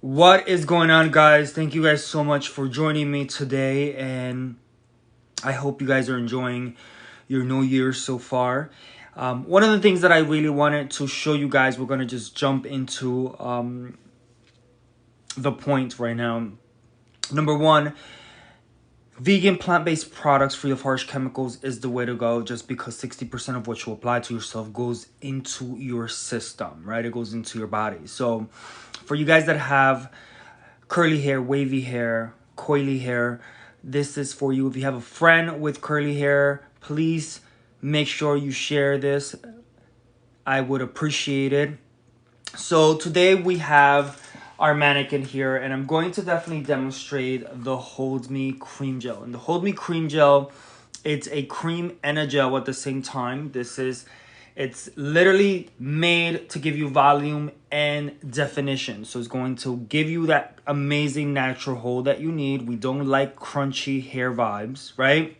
What is going on, guys? Thank you guys so much for joining me today, and I hope you guys are enjoying your new year so far. One of the things that I really wanted to show you guys, we're going to just jump into the point right now. Number one, vegan plant-based products free of harsh chemicals is the way to go, just because 60% of what you apply to yourself goes into your system, right? It goes into your body. So for you guys that have curly hair, wavy hair, coily hair, this is for you. If you have a friend with curly hair, please make sure you share this. I would appreciate it. So today we have our mannequin here, and I'm going to definitely demonstrate the Hold Me Cream Gel. And the Hold Me Cream Gel, it's a cream and a gel at the same time. It's literally made to give you volume and definition. So it's going to give you that amazing natural hold that you need. We don't like crunchy hair vibes, right?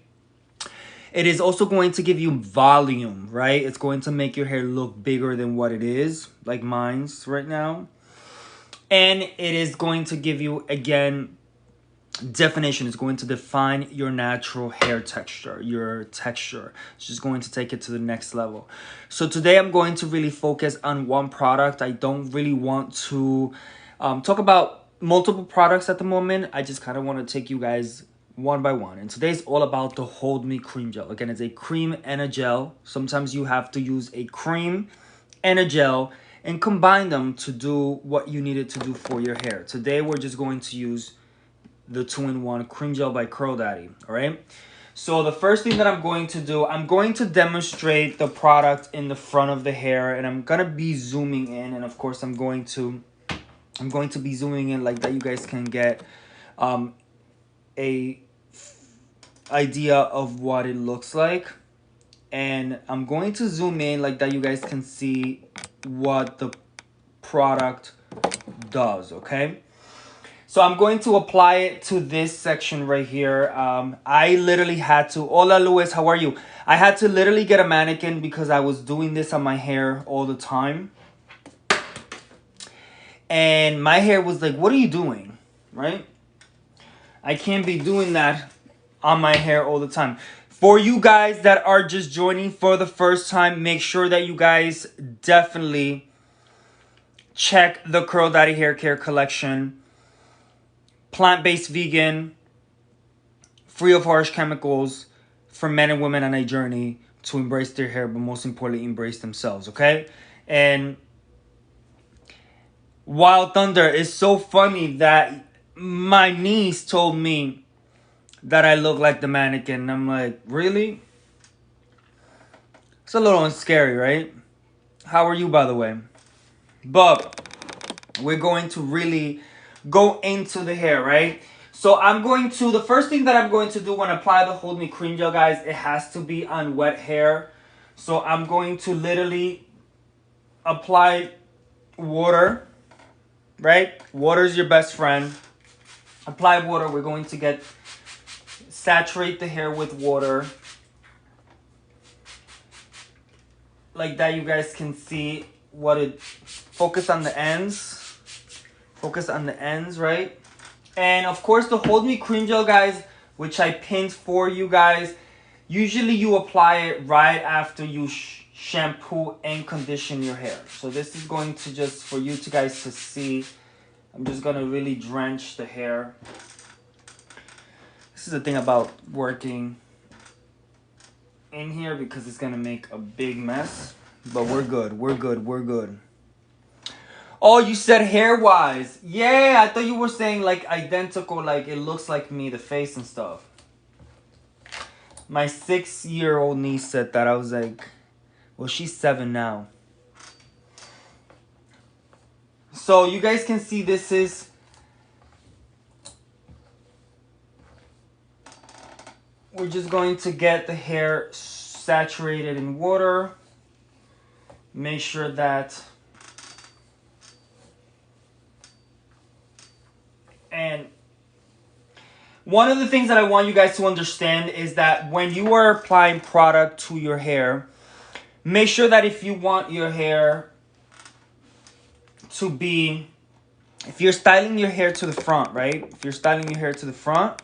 It is also going to give you volume, right? It's going to make your hair look bigger than what it is, like mine's right now. And it is going to give you, again, definition. Is going to define your natural hair texture, your texture. It's just going to take it to the next level. So today I'm going to really focus on one product. I don't really want to talk about multiple products at the moment. I just kind of want to take you guys one by one. And today's all about the Hold Me Cream Gel. Again, it's a cream and a gel. Sometimes you have to use a cream and a gel and combine them to do what you needed to do for your hair. Today we're just going to use the 2-in-1 cream gel by Curl Daddy. All right, so the first thing that I'm going to do, I'm going to demonstrate the product in the front of the hair, and I'm gonna be zooming in, and of course I'm going to be zooming in like that. You guys can get a idea of what it looks like, and I'm going to zoom in like that. You guys can see what the product does. Okay, so I'm going to apply it to this section right here. I literally had to, hola Luis, how are you? I had to literally get a mannequin because I was doing this on my hair all the time. And my hair was like, what are you doing, right? I can't be doing that on my hair all the time. For you guys that are just joining for the first time, make sure that you guys definitely check the Curl Daddy Hair Care collection. Plant-based, vegan, free of harsh chemicals, for men and women on a journey to embrace their hair, but most importantly, embrace themselves, okay? And Wild Thunder is so funny that my niece told me that I look like the mannequin. I'm like, really? It's a little scary, right? How are you, by the way? But we're going to really go into the hair, right? So the first thing that I'm going to do when I apply the Hold Me Cream Gel, guys, it has to be on wet hair. So I'm going to literally apply water, right? Water is your best friend. Apply water. We're going to saturate the hair with water. Like that, you guys can see focus on the ends. Focus on the ends, right? And of course, the Hold Me Cream Gel, guys, which I pinned for you guys, usually you apply it right after you shampoo and condition your hair. So this is going to just, for you guys to see, I'm just going to really drench the hair. This is the thing about working in here, because it's going to make a big mess. But we're good. We're good. We're good. Oh, you said hair-wise. Yeah, I thought you were saying like identical, like it looks like me, the face and stuff. My 6-year-old niece said that. I was like, well, she's 7 now. So you guys can see this is... We're just going to get the hair saturated in water. Make sure that... And one of the things that I want you guys to understand is that when you are applying product to your hair, make sure that if you want your hair to be if you're styling your hair to the front, right? If you're styling your hair to the front,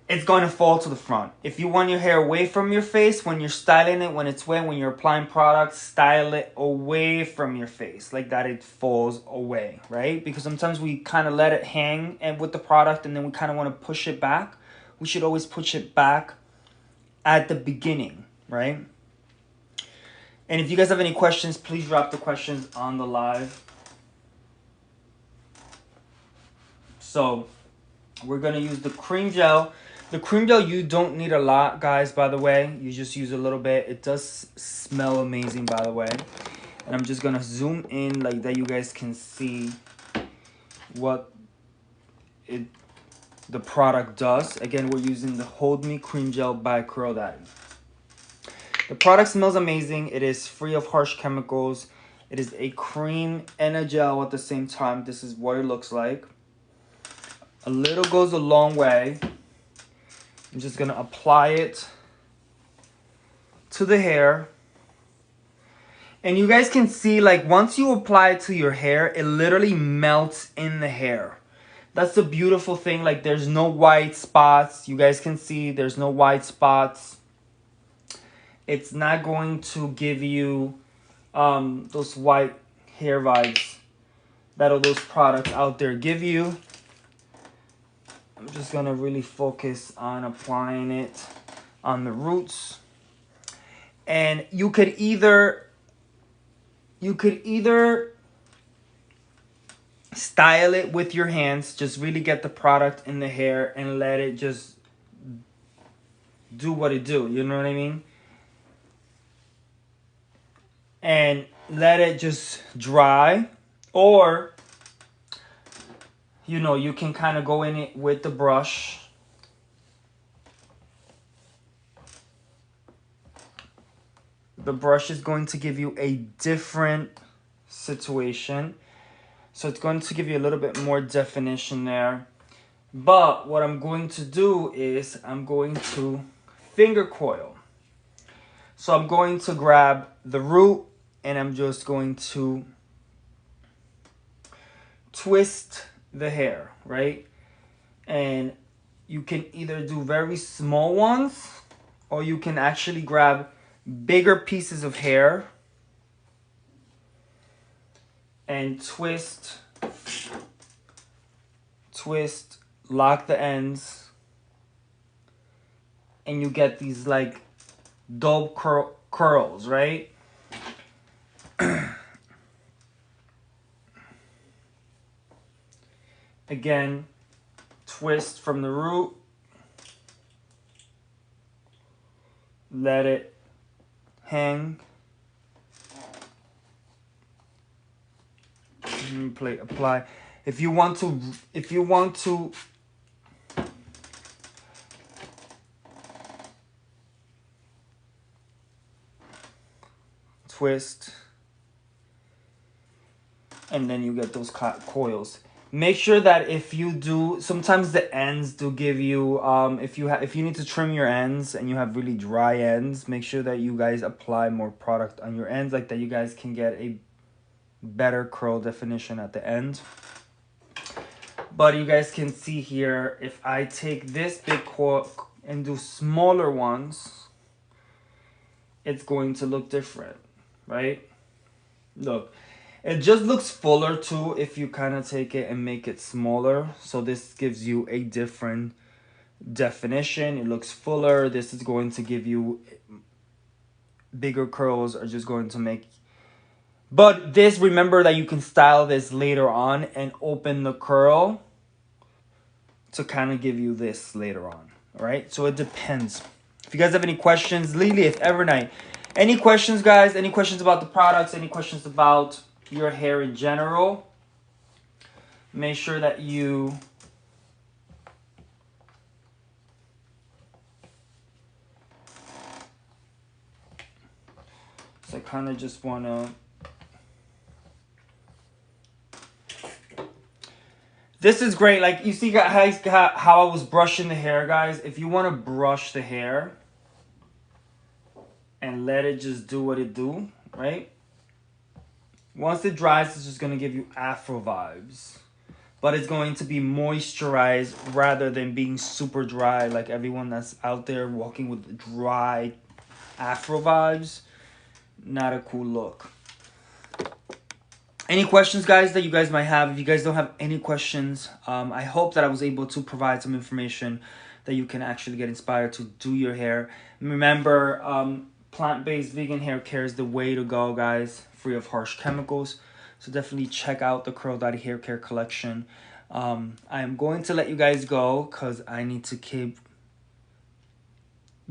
it's going to fall to the front. If you want your hair away from your face, when you're styling it, when it's wet, when you're applying products, style it away from your face. Like that, it falls away, right? Because sometimes we kind of let it hang and with the product and then we kind of want to push it back. We should always push it back at the beginning, right? And if you guys have any questions, please drop the questions on the live. So we're going to use the cream gel. The cream gel, you don't need a lot, guys, by the way. You just use a little bit. It does smell amazing, by the way. And I'm just going to zoom in like that you guys can see what the product does. Again, we're using the Hold Me Cream Gel by Curl Daddy. The product smells amazing. It is free of harsh chemicals. It is a cream and a gel at the same time. This is what it looks like. A little goes a long way. I'm just going to apply it to the hair. And you guys can see, like, once you apply it to your hair, it literally melts in the hair. That's the beautiful thing. Like, there's no white spots. You guys can see there's no white spots. It's not going to give you those white hair vibes that all those products out there give you. I'm just going to really focus on applying it on the roots. And you could either style it with your hands, just really get the product in the hair and let it just do what it do, you know what I mean? And let it just dry, or you know, you can kind of go in it with the brush. The brush is going to give you a different situation. So it's going to give you a little bit more definition there. But what I'm going to do is I'm going to finger coil. So I'm going to grab the root and I'm just going to twist the hair, right? And you can either do very small ones or you can actually grab bigger pieces of hair and twist, lock the ends, and you get these like dope curls, right? Again, twist from the root, let it hang, and apply. If you want to twist, and then you get those coils. Make sure that if you do, sometimes the ends do give you, if you need to trim your ends and you have really dry ends, make sure that you guys apply more product on your ends, like that you guys can get a better curl definition at the end. But you guys can see here, if I take this big coil and do smaller ones, it's going to look different, right? Look. It just looks fuller too if you kind of take it and make it smaller. So this gives you a different definition. It looks fuller. This is going to give you bigger curls, are just going to make. But this, remember that you can style this later on and open the curl to kind of give you this later on. All right. So it depends. If you guys have any questions, Lilith, Evernight, any questions, guys? Any questions about the products? Any questions about your hair in general? Make sure that you so I kind of just want to this is great. Like, you see guys how I was brushing the hair, guys. If you want to brush the hair and let it just do what it do, right? Once it dries, it's just going to give you afro vibes. But it's going to be moisturized rather than being super dry like everyone that's out there walking with dry afro vibes. Not a cool look. Any questions, guys, that you guys might have? If you guys don't have any questions, I hope that I was able to provide some information that you can actually get inspired to do your hair. Remember, plant-based vegan hair care is the way to go, guys, free of harsh chemicals. So definitely check out the Cruelty Hair Care collection. I am going to let you guys go because I need to keep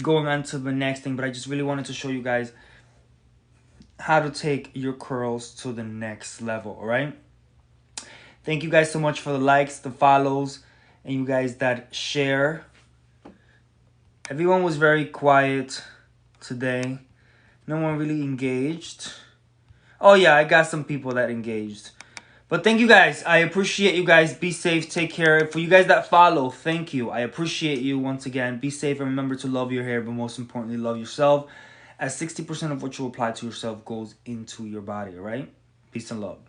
going on to the next thing. But I just really wanted to show you guys how to take your curls to the next level, all right? Thank you guys so much for the likes, the follows, and you guys that share. Everyone was very quiet today. No one really engaged. Oh yeah, I got some people that engaged. But thank you guys. I appreciate you guys. Be safe. Take care. For you guys that follow, thank you. I appreciate you once again. Be safe and remember to love your hair, but most importantly, love yourself. As 60% of what you apply to yourself goes into your body, all right? Peace and love.